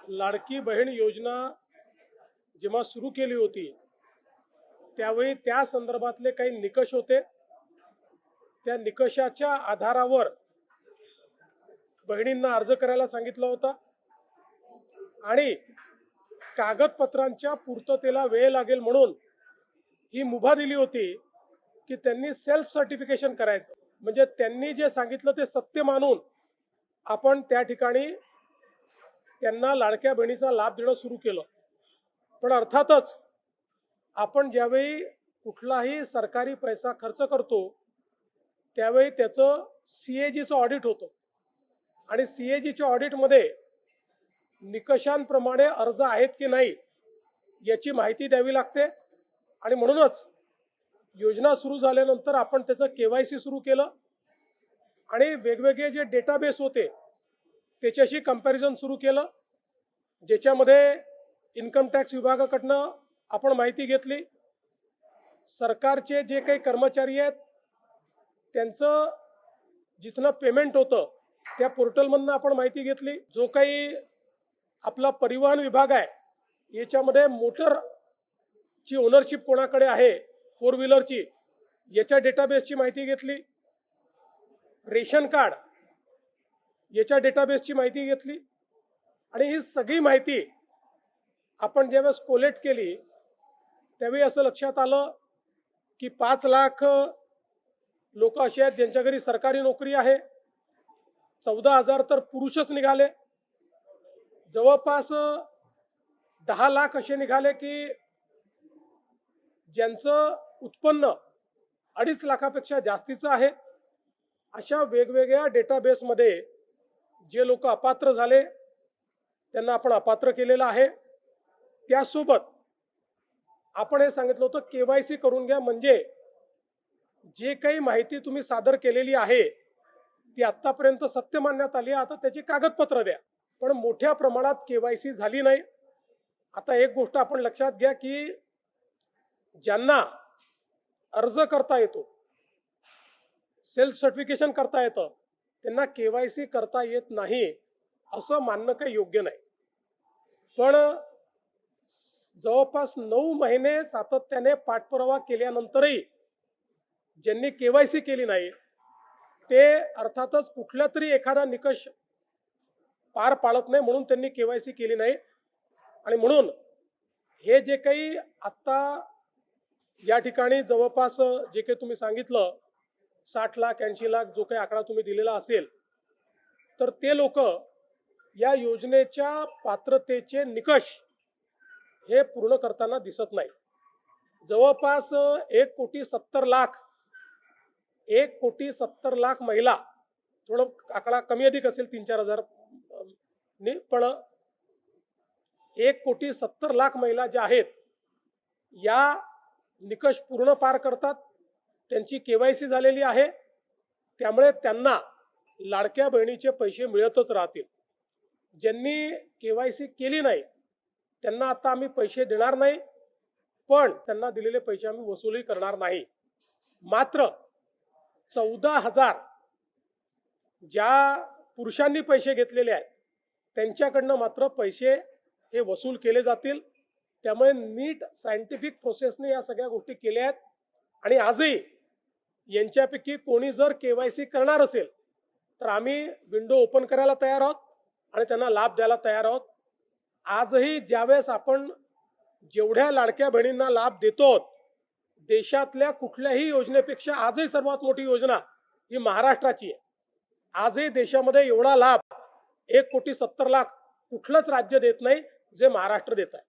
लाडकी बहीण योजना जेव्हा सुरू केली होती त्यावेळी त्या संदर्भातले काही निकष होते। त्या निकषाच्या आधारावर बहिणींना अर्ज करायला सांगितलं होतं आणि कागदपत्रांच्या पूर्ततेला वेळ लागेल म्हणून ही मुभा दिली होती की त्यांनी सेल्फ सर्टिफिकेशन करायचं, म्हणजे त्यांनी जे सांगितलं ते सत्य मानून आपण त्या ठिकाणी त्यांना लाडक्या बहिणीचा लाभ देणं सुरू केलं। पण अर्थातच आपण ज्यावेळी कुठलाही सरकारी पैसा खर्च करतो त्यावेळी त्याचं सीएजीचं ऑडिट होतं आणि सीएजीच्या ऑडिटमध्ये निकषांप्रमाणे अर्ज आहेत की नाही याची माहिती द्यावी लागते आणि म्हणूनच योजना सुरू झाल्यानंतर आपण त्याचं केवायसी सुरू केलं आणि वेगवेगळे जे डेटाबेस होते त्याच्याशी कंपॅरिझन सुरू केलं, ज्याच्यामध्ये इन्कम टॅक्स विभागाकडनं आपण माहिती घेतली, सरकारचे जे काही कर्मचारी आहेत त्यांचं जिथनं पेमेंट होतं त्या पोर्टलमधनं आपण माहिती घेतली, जो काही आपला परिवहन विभाग आहे याच्यामध्ये मोटरची ओनरशिप कोणाकडे आहे, फोर व्हीलरची, याच्या डेटाबेसची माहिती घेतली, रेशन कार्ड याच्या डेटाबेसची माहिती घेतली आणि ही सगळी माहिती आपण ज्यावेळेस कोलेक्ट केली त्यावेळी असं लक्षात आलं की 5 लाख लोक असे आहेत ज्यांच्या घरी सरकारी नोकरी आहे, 14,000 तर पुरुषच निघाले, जवळपास 10 लाख असे निघाले की ज्यांचं उत्पन्न 2.5 लाखापेक्षा जास्तीचं आहे। अशा वेगवेगळ्या डेटाबेसमध्ये जे लोक अपात्र झाले त्यांना आपण अपात्र केलेलं आहे। त्यासोबत आपण हे सांगितलं होतं केवायसी करून घ्या, म्हणजे जे काही माहिती तुम्ही सादर केलेली आहे ती आतापर्यंत सत्य मानण्यात आली, आता त्याची कागदपत्र द्या। पण मोठ्या प्रमाणात केवायसी झाली नाही। आता एक गोष्ट आपण लक्षात घ्या की ज्यांना अर्ज करता येतो, सेल्फ सर्टिफिकेशन करता येतं, त्यांना केवायसी करता येत नाही असं मानणं काही योग्य नाही। पण जवळपास 9 महिने सातत्याने पाठपुरावा केल्यानंतरही ज्यांनी केवायसी केली नाही ते अर्थातच कुठला तरी एखादा निकष पार पाडत नाही म्हणून त्यांनी केवायसी केली नाही। आणि म्हणून हे जे काही आता या ठिकाणी जवळपास जे काही तुम्ही सांगितलं 60 लाख 80 लाख जो काही आकडा तुम्ही दिलेला असेल, तर ते लोक या योजनेच्या पात्रतेचे निकष हे पूर्ण करताना दिसत नाही। जवळपास 1,70,00,000 महिला, थोडं आकडा कमी अधिक असेल 3-4 हजार, पण 1,70,00,000 महिला ज्या आहेत या निकष पूर्ण पार करतात, त्यांची केवायसी झालेली आहे, त्यामुळे त्यांना लाडक्या बहिणीचे पैसे मिळतच राहतील। ज्यांनी केवायसी केली नाही त्यांना आता आम्ही पैसे देणार नाही, पण त्यांना दिलेले पैसे आम्ही वसूलही करणार नाही। मात्र 14,000 ज्या पुरुषांनी पैसे घेतलेले आहेत त्यांच्याकडनं मात्र पैसे हे वसूल केले जातील। त्यामुळे नीट सायंटिफिक प्रोसेसने या सगळ्या गोष्टी केल्या आहेत आणि आजही यांच्यापैकी कोणी जर केवायसी करणार असेल तर आम्ही विंडो ओपन करायला तयार आहोत आणि त्यांना लाभ द्यायला तयार आहोत। आजही ज्यावेळेस आपण जेवढ्या लाडक्या बहिणींना लाभ देतो, देशातल्या कुठल्याही योजनेपेक्षा आजही सर्वात मोठी योजना ही महाराष्ट्राची आहे। आजही देशामध्ये एवढा लाभ 1,70,00,000 कुठलंच राज्य देत नाही जे महाराष्ट्र देत आहे।